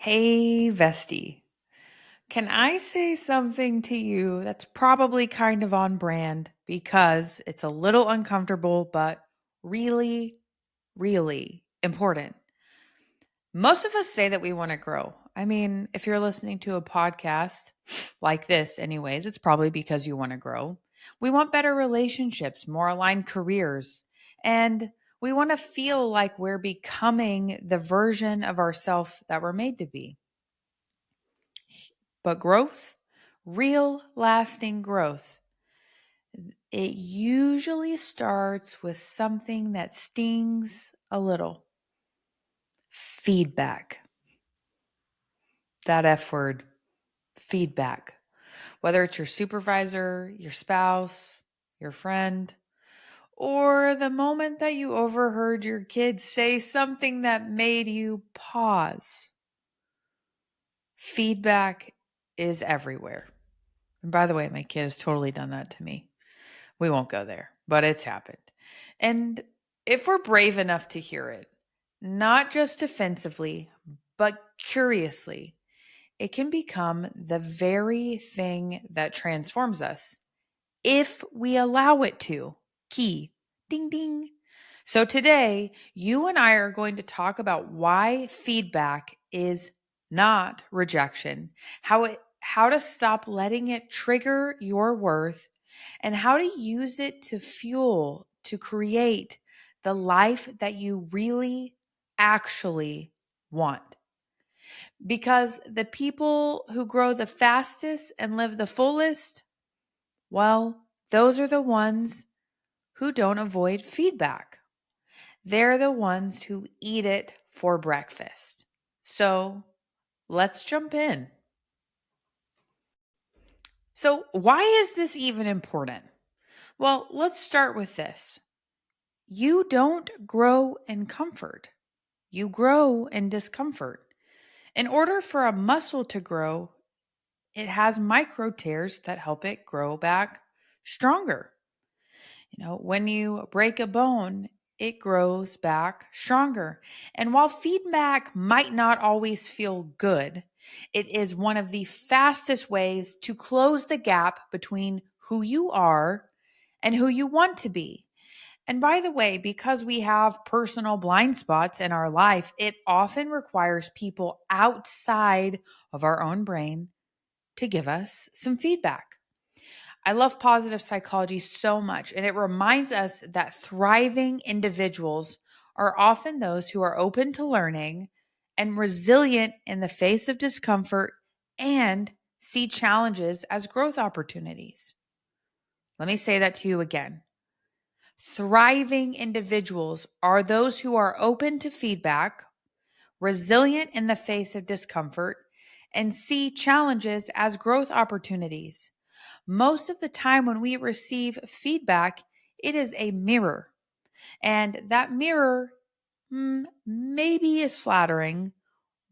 Hey, Vesty, can I say something to you that's probably kind of on brand because it's a little uncomfortable, but really, really important? Most of us say that we want to grow. I mean, if you're listening to a podcast like this, anyways, it's probably because you want to grow. We want better relationships, more aligned careers, and we want to feel like we're becoming the version of ourselves that we're made to be. But growth, real lasting growth, it usually starts with something that stings a little: feedback. That F word, feedback. Whether it's your supervisor, your spouse, your friend, or the moment that you overheard your kids say something that made you pause. Feedback is everywhere. And by the way, my kid has totally done that to me. We won't go there, but it's happened. And if we're brave enough to hear it, not just defensively, but curiously, it can become the very thing that transforms us if we allow it to. Key, ding, ding. So today, you and I are going to talk about why feedback is not rejection, how to stop letting it trigger your worth, and how to use it to fuel, to create the life that you really actually want. Because the people who grow the fastest and live the fullest, well, those are the ones who don't avoid feedback. They're the ones who eat it for breakfast. So let's jump in. So, why is this even important? Well, let's start with this. You don't grow in comfort, you grow in discomfort. In order for a muscle to grow, it has micro tears that help it grow back stronger. When you break a bone, it grows back stronger. And while feedback might not always feel good, it is one of the fastest ways to close the gap between who you are and who you want to be. And by the way, because we have personal blind spots in our life, it often requires people outside of our own brain to give us some feedback. I love positive psychology so much, and it reminds us that thriving individuals are often those who are open to learning and resilient in the face of discomfort and see challenges as growth opportunities. Let me say that to you again. Thriving individuals are those who are open to feedback, resilient in the face of discomfort, and see challenges as growth opportunities. Most of the time, when we receive feedback, it is a mirror. And that mirror maybe is flattering,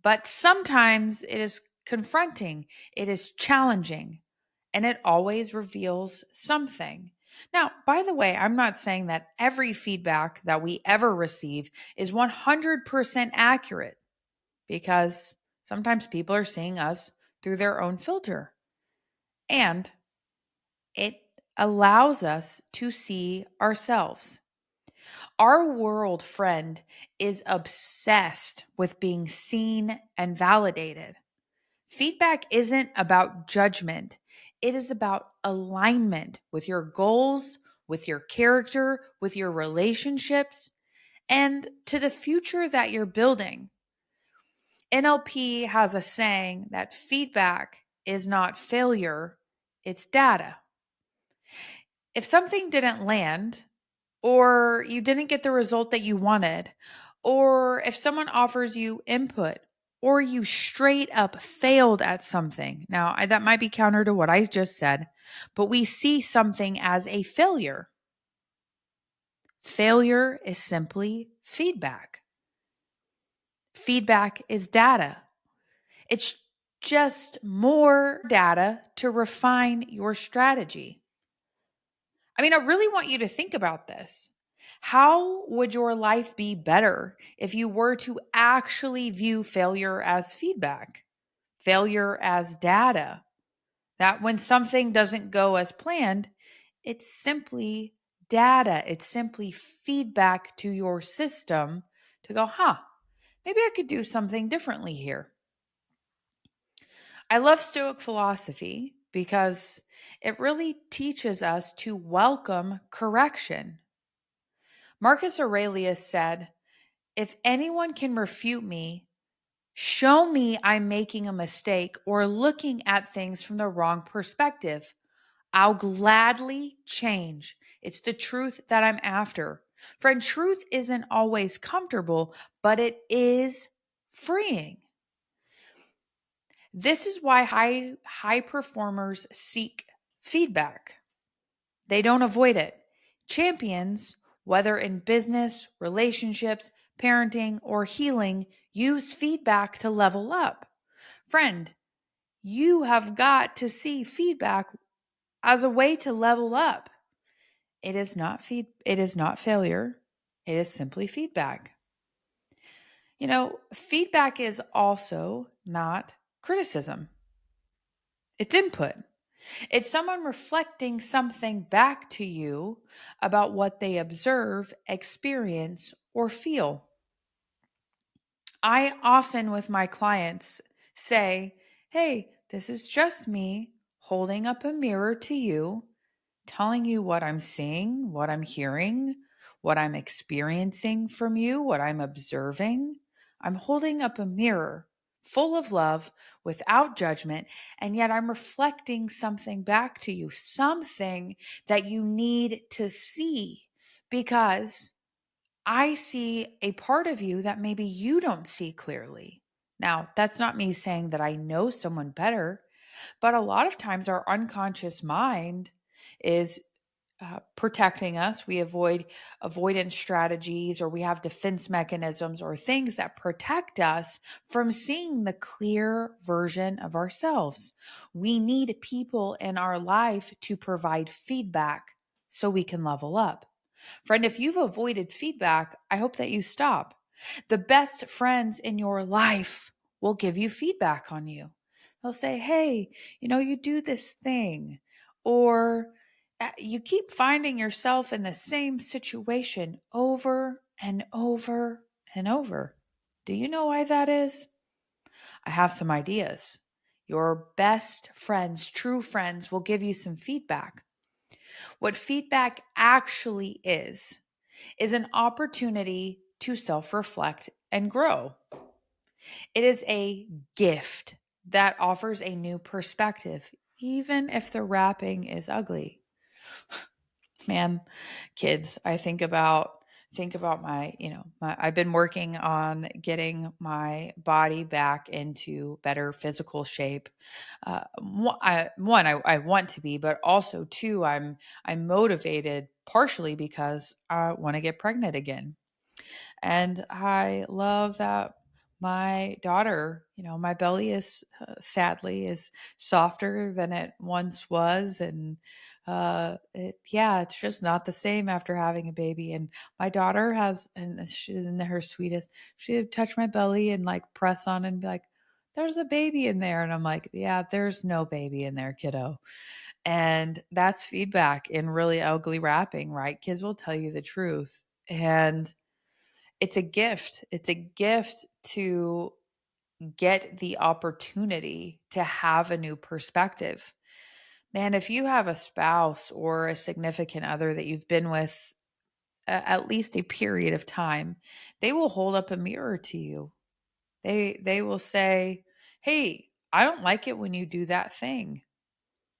but sometimes it is confronting, it is challenging, and it always reveals something. Now, by the way, I'm not saying that every feedback that we ever receive is 100% accurate because sometimes people are seeing us through their own filter. And it allows us to see ourselves. Our world, friend, is obsessed with being seen and validated. Feedback isn't about judgment, it is about alignment with your goals, with your character, with your relationships, and to the future that you're building. NLP has a saying that feedback is not failure, it's data. If something didn't land, or you didn't get the result that you wanted, or if someone offers you input, or you straight up failed at something. Now, that might be counter to what I just said, but we see something as a failure. Failure is simply feedback. Feedback is data. It's just more data to refine your strategy. I mean, I really want you to think about this. How would your life be better if you were to actually view failure as feedback, failure as data? That when something doesn't go as planned, it's simply data, it's simply feedback to your system to go, maybe I could do something differently here. I love Stoic philosophy because it really teaches us to welcome correction. Marcus Aurelius said, if anyone can refute me, show me I'm making a mistake or looking at things from the wrong perspective. I'll gladly change. It's the truth that I'm after. Friend, truth isn't always comfortable, but it is freeing. This is why high performers seek feedback. They don't avoid it. Champions, whether in business, relationships, parenting, or healing, use feedback to level up. Friend, you have got to see feedback as a way to level up. It is not failure. It is simply feedback. Feedback is also not criticism. It's input. It's someone reflecting something back to you about what they observe, experience, or feel. I often, with my clients, say, hey, this is just me holding up a mirror to you, telling you what I'm seeing, what I'm hearing, what I'm experiencing from you, what I'm observing. I'm holding up a mirror full of love without judgment, and yet I'm reflecting something back to you, something that you need to see because I see a part of you that maybe you don't see clearly. Now, that's not me saying that I know someone better, but a lot of times our unconscious mind is protecting us. We avoid avoidance strategies, or we have defense mechanisms or things that protect us from seeing the clear version of ourselves. We need people in our life to provide feedback so we can level up. Friend, if you've avoided feedback, I hope that you stop. The best friends in your life will give you feedback on you. They'll say, hey, you do this thing, or you keep finding yourself in the same situation over and over and over. Do you know why that is? I have some ideas. Your best friends, true friends, will give you some feedback. What feedback actually is an opportunity to self reflect and grow. It is a gift that offers a new perspective, even if the wrapping is ugly. Man, kids, I think about I've been working on getting my body back into better physical shape. I want to be, but also two, I'm motivated partially because I want to get pregnant again. And I love that my daughter, my belly is sadly is softer than it once was. And it's just not the same after having a baby. And my daughter and she's in her sweetest, she'd touch my belly and like press on and be like, there's a baby in there. And I'm like, yeah, there's no baby in there, kiddo. And that's feedback in really ugly wrapping, right? Kids will tell you the truth. And it's a gift. It's a gift to get the opportunity to have a new perspective. Man, if you have a spouse or a significant other that you've been with at least a period of time, they will hold up a mirror to you. They will say, "Hey, I don't like it when you do that thing."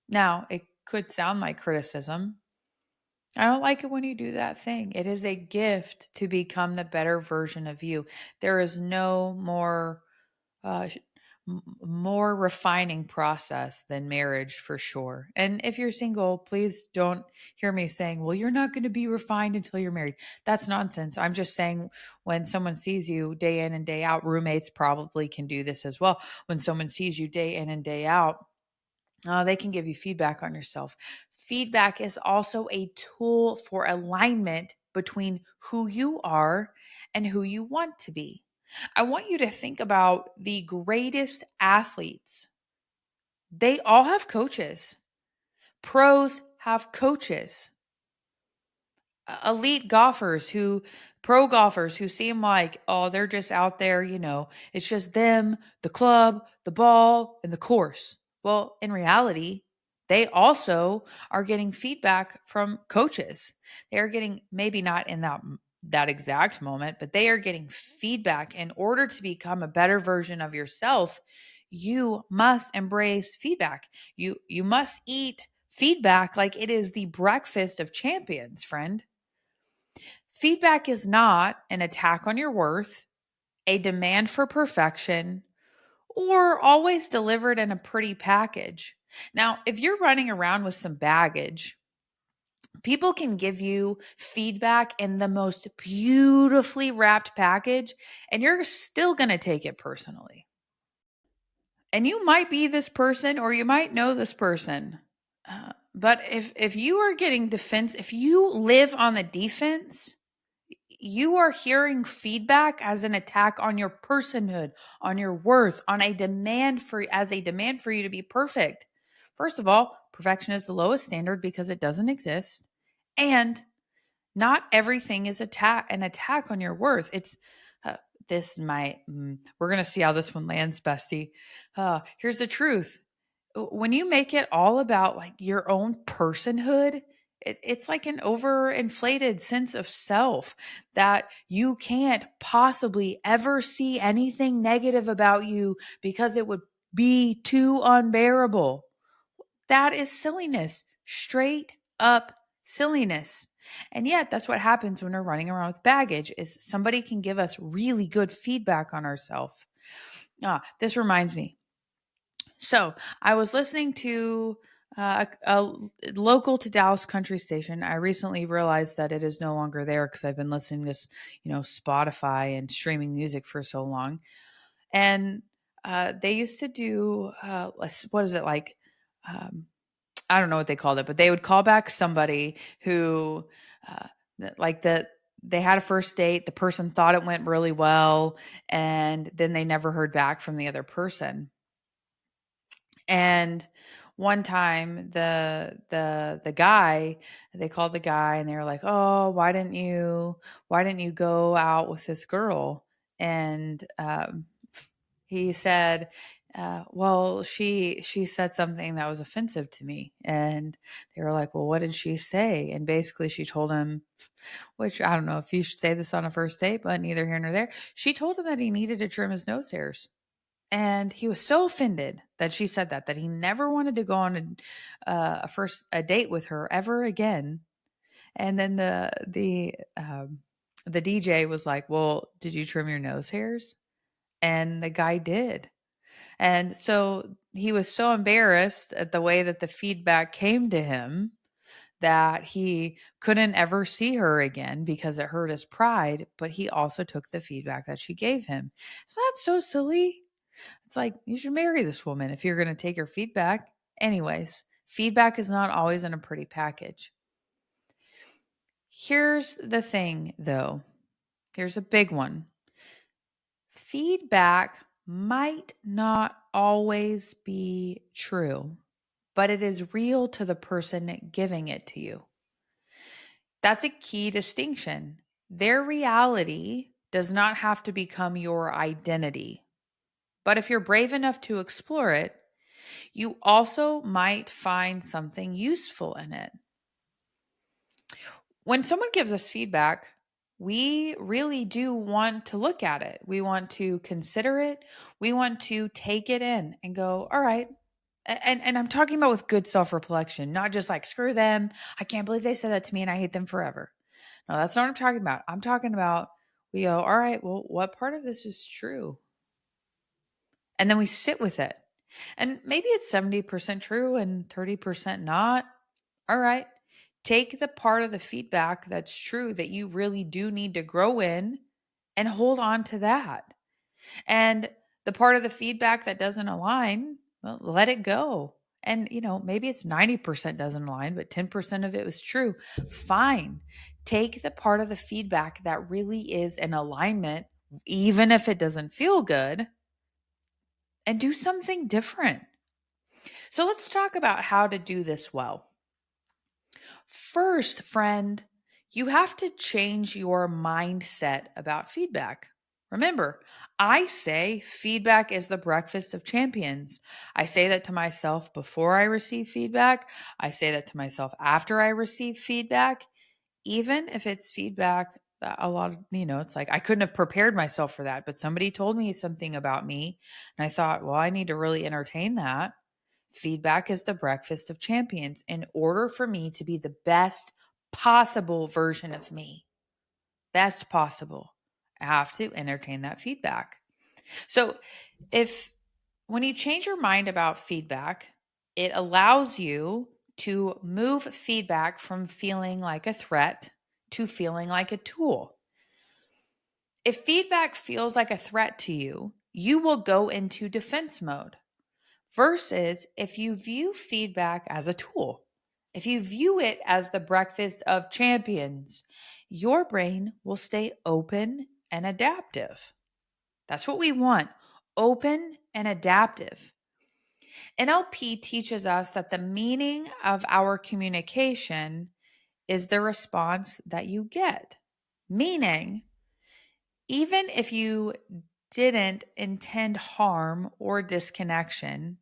Now, it could sound like criticism. I don't like it when you do that thing. It is a gift to become the better version of you. There is no uh, sh- more refining process than marriage for sure. And if you're single, please don't hear me saying, well, you're not going to be refined until you're married. That's nonsense. I'm just saying when someone sees you day in and day out, roommates probably can do this as well. When someone sees you day in and day out, they can give you feedback on yourself. Feedback is also a tool for alignment between who you are and who you want to be. I want you to think about the greatest athletes. They all have coaches. Pros have coaches. Elite golfers who pro golfers who seem like, oh, they're just out there, it's just them, the club, the ball, and the course. Well, in reality, they also are getting feedback from coaches. They are getting, maybe not in that exact moment, but they are getting feedback. In order to become a better version of yourself, you must embrace feedback. You must eat feedback like it is the breakfast of champions, friend. Feedback is not an attack on your worth, a demand for perfection, or always delivered in a pretty package. Now, if you're running around with some baggage, people can give you feedback in the most beautifully wrapped package, and you're still going to take it personally. And you might be this person or you might know this person. But if you are getting defense, if you live on the defense, you are hearing feedback as an attack on your personhood, on your worth, on a demand for you to be perfect. First of all, perfection is the lowest standard because it doesn't exist. And not everything is an attack on your worth. It's this might we're going to see how this one lands, bestie. Here's the truth. When you make it all about like your own personhood, it's like an overinflated sense of self that you can't possibly ever see anything negative about you because it would be too unbearable. That is silliness, straight up silliness. And yet that's what happens when we're running around with baggage is somebody can give us really good feedback on ourselves. This reminds me. So I was listening to a local to Dallas country station. I recently realized that it is no longer there because I've been listening to, Spotify and streaming music for so long. And they used to do, what is it like? I don't know what they called it, but they would call back somebody who, uh, like they had a first date. The person thought it went really well, and then they never heard back from the other person. And one time the guy, they called the guy and they were like, "Oh, why didn't you go out with this girl?" And he said, well, she said something that was offensive to me. And they were like, "Well, what did she say?" And basically she told him, which I don't know if you should say this on a first date, but neither here nor there. She told him that he needed to trim his nose hairs. And he was so offended that she said that he never wanted to go on a date with her ever again. And then the DJ was like, "Well, did you trim your nose hairs?" And the guy did. And so he was so embarrassed at the way that the feedback came to him that he couldn't ever see her again because it hurt his pride. But he also took the feedback that she gave him. So that's so silly. It's like, you should marry this woman if you're going to take her feedback. Anyways, feedback is not always in a pretty package. Here's the thing, though. Here's a big one. Feedback might not always be true, but it is real to the person giving it to you. That's a key distinction. Their reality does not have to become your identity. But if you're brave enough to explore it, you also might find something useful in it. When someone gives us feedback, we really do want to look at it. We want to consider it. We want to take it in and go, all right. And I'm talking about with good self-reflection, not just like, screw them. I can't believe they said that to me and I hate them forever. No, that's not what I'm talking about. I'm talking about we go, all right, well, what part of this is true? And then we sit with it. And maybe it's 70% true and 30% not. All right. Take the part of the feedback that's true that you really do need to grow in and hold on to that. And the part of the feedback that doesn't align, well, let it go. And, maybe it's 90% doesn't align, but 10% of it was true. Fine. Take the part of the feedback that really is in alignment, even if it doesn't feel good, and do something different. So let's talk about how to do this well. First, friend, you have to change your mindset about feedback. Remember, I say feedback is the breakfast of champions. I say that to myself before I receive feedback. I say that to myself after I receive feedback, even if it's feedback that a lot of, it's like I couldn't have prepared myself for that, but somebody told me something about me. And I thought, well, I need to really entertain that. Feedback is the breakfast of champions. In order for me to be the best possible version of me, best possible, I have to entertain that feedback. So, if when you change your mind about feedback, it allows you to move feedback from feeling like a threat to feeling like a tool. If feedback feels like a threat to you, you will go into defense mode. Versus if you view feedback as a tool, if you view it as the breakfast of champions, your brain will stay open and adaptive. That's what we want, open and adaptive. NLP teaches us that the meaning of our communication is the response that you get. Meaning, even if you didn't intend harm or disconnection,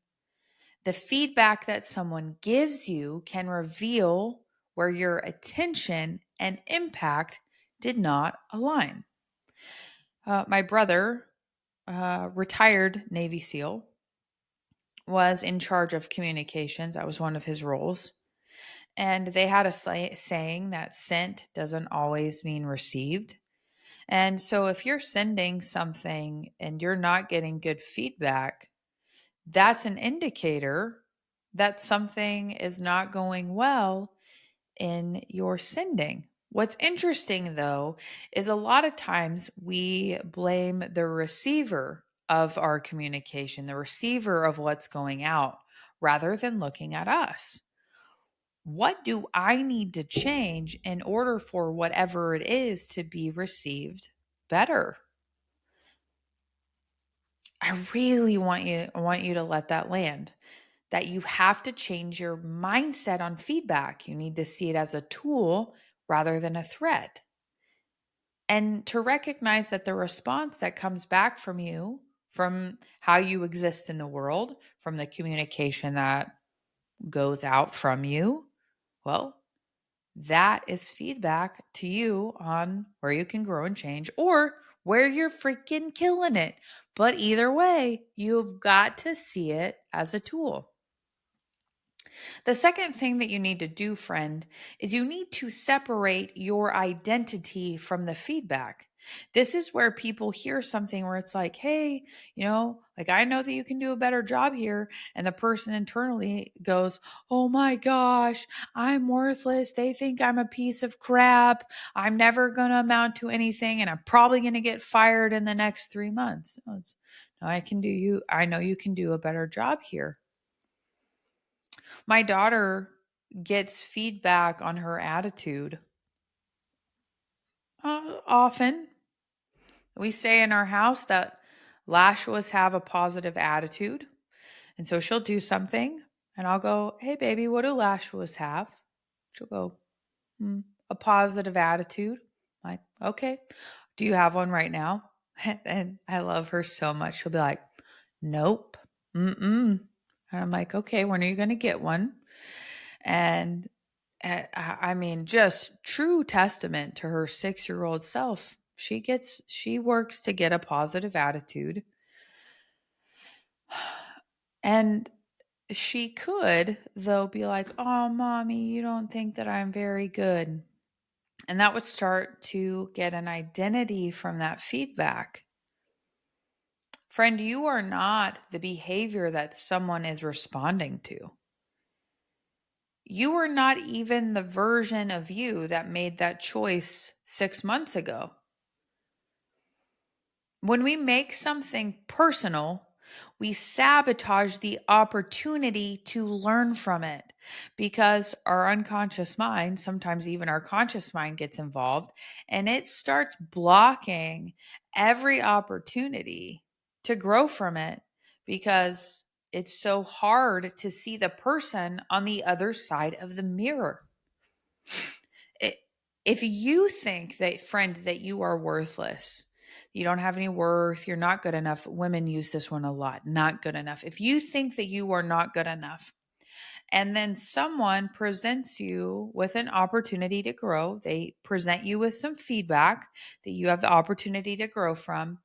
the feedback that someone gives you can reveal where your attention and impact did not align. My brother, retired Navy SEAL, was in charge of communications. That was one of his roles. And they had a saying that sent doesn't always mean received. And so if you're sending something and you're not getting good feedback, that's an indicator that something is not going well in your sending. What's interesting though is a lot of times we blame the receiver of our communication, the receiver of what's going out, rather than looking at us. What do I need to change in order for whatever it is to be received better? I really want you to let that land. That you have to change your mindset on feedback. You need to see it as a tool rather than a threat. And to recognize that the response that comes back from you, from how you exist in the world, from the communication that goes out from you, well, that is feedback to you on where you can grow and change or where you're freaking killing it. But either way, you've got to see it as a tool. The second thing that you need to do, friend, is you need to separate your identity from the feedback. This is where people hear something where it's like, hey, like I know that you can do a better job here. And the person internally goes, oh my gosh, I'm worthless. They think I'm a piece of crap. I'm never going to amount to anything. And I'm probably going to get fired in the next 3 months. No, I know you can do a better job here. My daughter gets feedback on her attitude often. We say in our house that Lashuas have a positive attitude. And so she'll do something and I'll go, hey, baby, what do Lashuas have? She'll go, a positive attitude. I'm like, okay. Do you have one right now? And I love her so much. She'll be like, nope. Mm-mm. And I'm like, okay, when are you going to get one? And I mean, just true testament to her 6-year-old self. She works to get a positive attitude. And she could, though, be like, oh, mommy, you don't think that I'm very good. And that would start to get an identity from that feedback. Friend, you are not the behavior that someone is responding to. You are not even the version of you that made that choice 6 months ago. When we make something personal, We sabotage the opportunity to learn from it because our unconscious mind, sometimes even our conscious mind, gets involved and it starts blocking every opportunity to grow from it because it's so hard to see the person on the other side of the mirror. It, if you think that, friend, that you are worthless, you don't have any worth, you're not good enough. Women use this one a lot, not good enough. If you think that you are not good enough, and then someone presents you with an opportunity to grow, they present you with some feedback that you have the opportunity to grow from.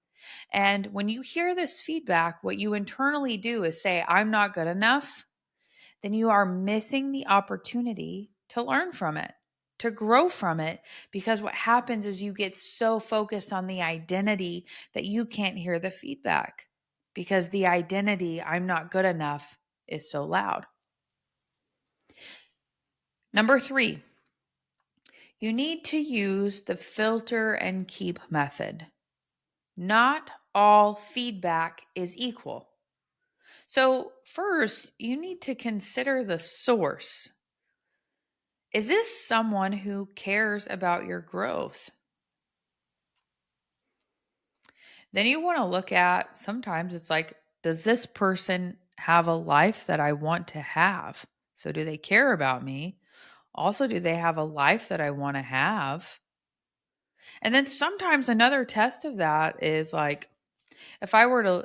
And when you hear this feedback, what you internally do is say, I'm not good enough, then you are missing the opportunity to learn from it, to grow from it. Because what happens is you get so focused on the identity that you can't hear the feedback because the identity, I'm not good enough, is so loud. Number 3, you need to use the filter and keep method. Not all feedback is equal. So, first, you need to consider the source. Is this someone who cares about your growth? Then you want to look at, sometimes it's like, does this person have a life that I want to have? So, do they care about me? Also, do they have a life that I want to have? And then sometimes another test of that is like, if I were to,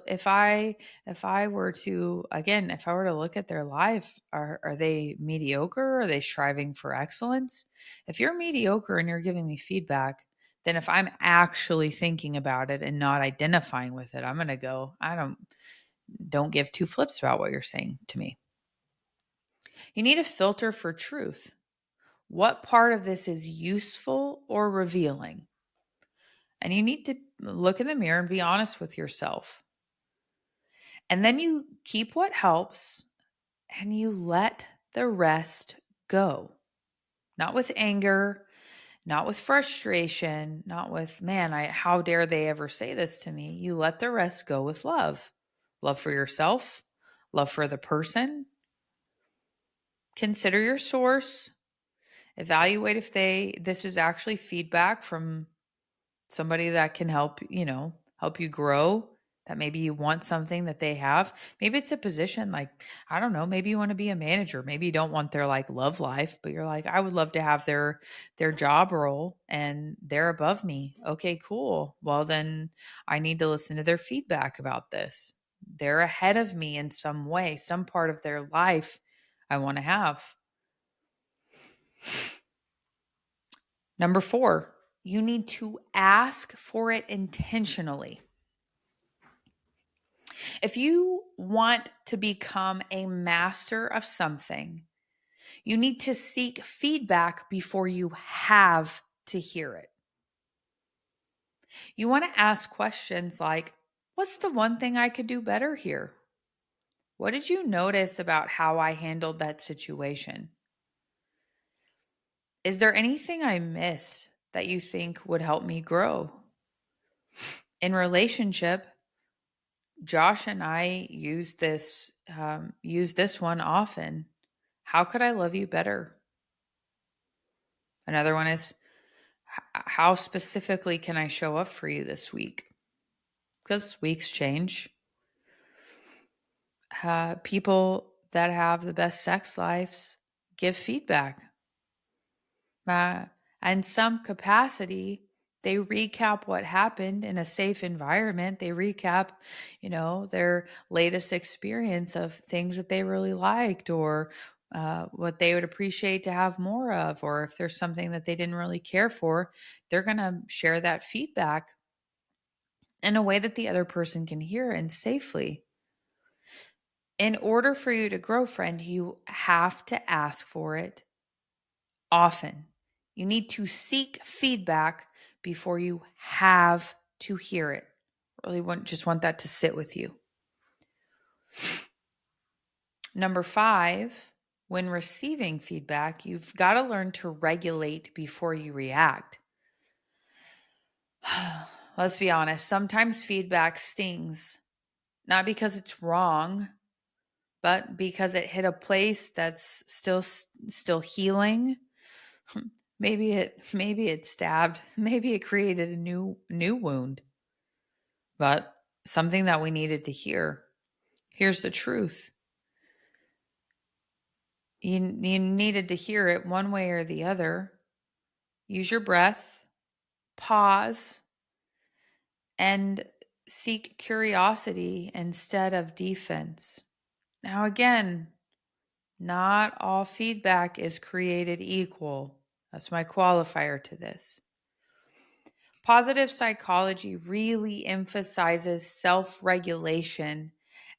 again, if I were to look at their life, are they mediocre? Are they striving for excellence? If you're mediocre and you're giving me feedback, then if I'm actually thinking about it and not identifying with it, I'm going to go, I don't give two flips about what you're saying to me. You need a filter for truth. What part of this is useful or revealing? And you need to look in the mirror and be honest with yourself. And then you keep what helps and you let the rest go. Not with anger, not with frustration, not with, man, how dare they ever say this to me? You let the rest go with love. Love for yourself, love for the person. Consider your source. Evaluate if this is actually feedback from somebody that can help, help you grow, that maybe you want something that they have. Maybe it's a position like, I don't know, maybe you want to be a manager. Maybe you don't want their like love life, but you're like, I would love to have their job role and they're above me. Okay, cool. Well, then I need to listen to their feedback about this. They're ahead of me in some way, some part of their life I want to have. Number 4, you need to ask for it intentionally. If you want to become a master of something, you need to seek feedback before you have to hear it. You want to ask questions like, what's the one thing I could do better here? What did you notice about how I handled that situation? Is there anything I missed that you think would help me grow? In relationship, Josh and I use this one often. How could I love you better? Another one is, how specifically can I show up for you this week? Because weeks change. People that have the best sex lives give feedback. In some capacity, they recap what happened in a safe environment. They recap, their latest experience of things that they really liked or what they would appreciate to have more of, or if there's something that they didn't really care for, they're going to share that feedback in a way that the other person can hear and safely. In order for you to grow, friend, you have to ask for it often. You need to seek feedback before you have to hear it. Really just want that to sit with you. Number 5, when receiving feedback, you've got to learn to regulate before you react. Let's be honest, sometimes feedback stings, not because it's wrong, but because it hit a place that's still healing. Maybe it stabbed, maybe it created a new wound, but something that we needed to hear. Here's the truth. You needed to hear it one way or the other. Use your breath, pause, and seek curiosity instead of defense. Now, again, not all feedback is created equal. That's my qualifier to this. Positive psychology really emphasizes self regulation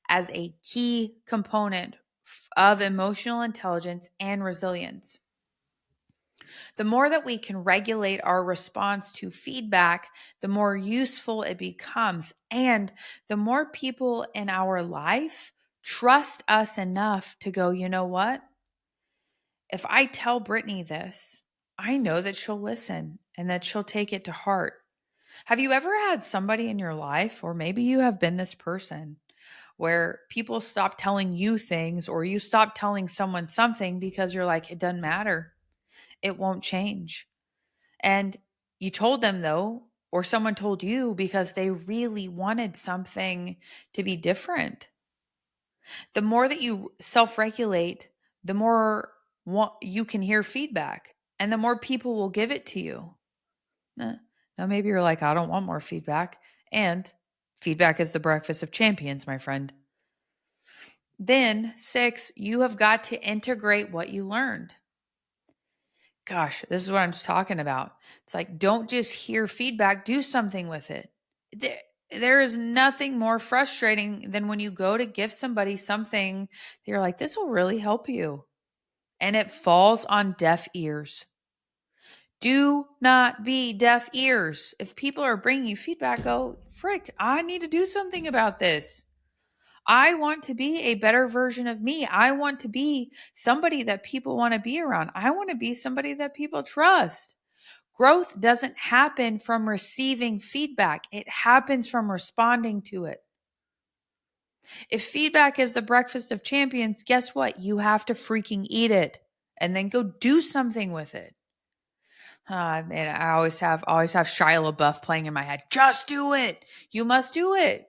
as a key component of emotional intelligence and resilience. The more that we can regulate our response to feedback, the more useful it becomes. And the more people in our life trust us enough to go, you know what? If I tell Brittany this, I know that she'll listen and that she'll take it to heart. Have you ever had somebody in your life, or maybe you have been this person, where people stop telling you things or you stop telling someone something because you're like, it doesn't matter. It won't change. And you told them though, or someone told you because they really wanted something to be different. The more that you self regulate, the more you can hear feedback and the more people will give it to you. Now, maybe you're like, I don't want more feedback. And feedback is the breakfast of champions, my friend. Then, 6, you have got to integrate what you learned. Gosh, this is what I'm talking about. It's like, don't just hear feedback, do something with it. There is nothing more frustrating than when you go to give somebody something that you're like, this will really help you. And it falls on deaf ears. Do not be deaf ears. If people are bringing you feedback, go, frick, I need to do something about this. I want to be a better version of me. I want to be somebody that people want to be around. I want to be somebody that people trust. Growth doesn't happen from receiving feedback, it happens from responding to it. If feedback is the breakfast of champions, guess what? You have to freaking eat it and then go do something with it. Man, I always have Shia LaBeouf playing in my head. Just do it. You must do it.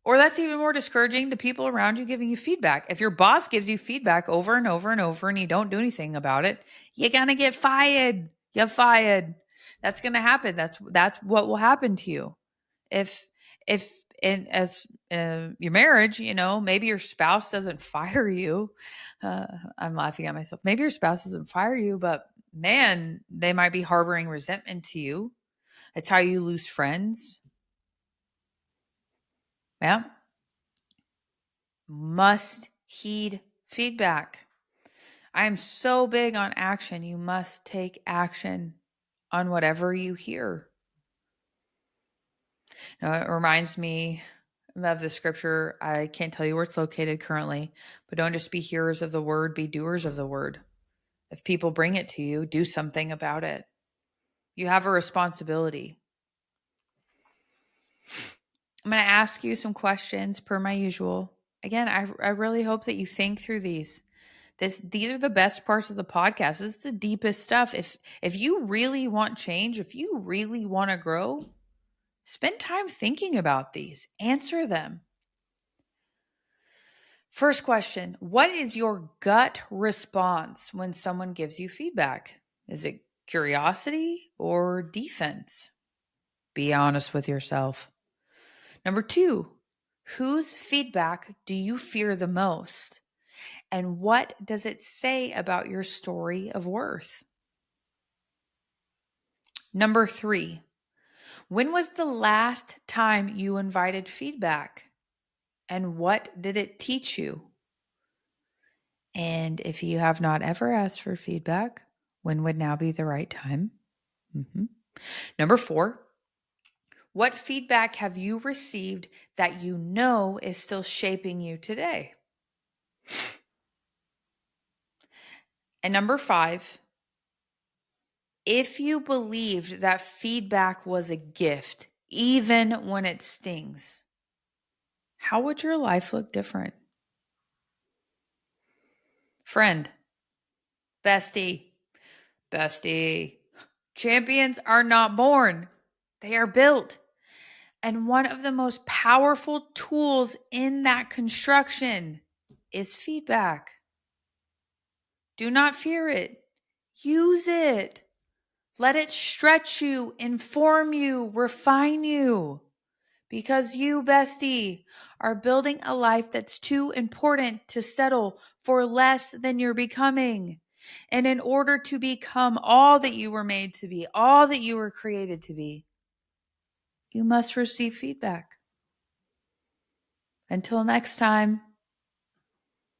Or that's even more discouraging to people around you giving you feedback. If your boss gives you feedback over and over and over and you don't do anything about it, you're going to get fired. You're fired. That's going to happen. That's what will happen to you. If in as your marriage, maybe your spouse doesn't fire you. I'm laughing at myself. Maybe your spouse doesn't fire you, but man, they might be harboring resentment to you. It's how you lose friends. Yeah. Must heed feedback. I am so big on action. You must take action on whatever you hear. It reminds me of the scripture. I can't tell you where it's located currently, but don't just be hearers of the word, be doers of the word. If people bring it to you, do something about it. You have a responsibility. I'm going to ask you some questions per my usual. Again, I really hope that you think through these. These are the best parts of the podcast. This is the deepest stuff. If you really want change, if you really want to grow, spend time thinking about these. Answer them. First question, what is your gut response when someone gives you feedback? Is it curiosity or defense? Be honest with yourself. Number 2, whose feedback do you fear the most? And what does it say about your story of worth? Number 3, when was the last time you invited feedback? And what did it teach you? And if you have not ever asked for feedback, when would now be the right time? Number 4, what feedback have you received that you know is still shaping you today? And number 5, if you believed that feedback was a gift, even when it stings. How would your life look different? Friend, bestie, bestie. Champions are not born, they are built. And one of the most powerful tools in that construction is feedback. Do not fear it. Use it. Let it stretch you, inform you, refine you. Because you, bestie, are building a life that's too important to settle for less than you're becoming. And in order to become all that you were made to be, all that you were created to be, you must receive feedback. Until next time.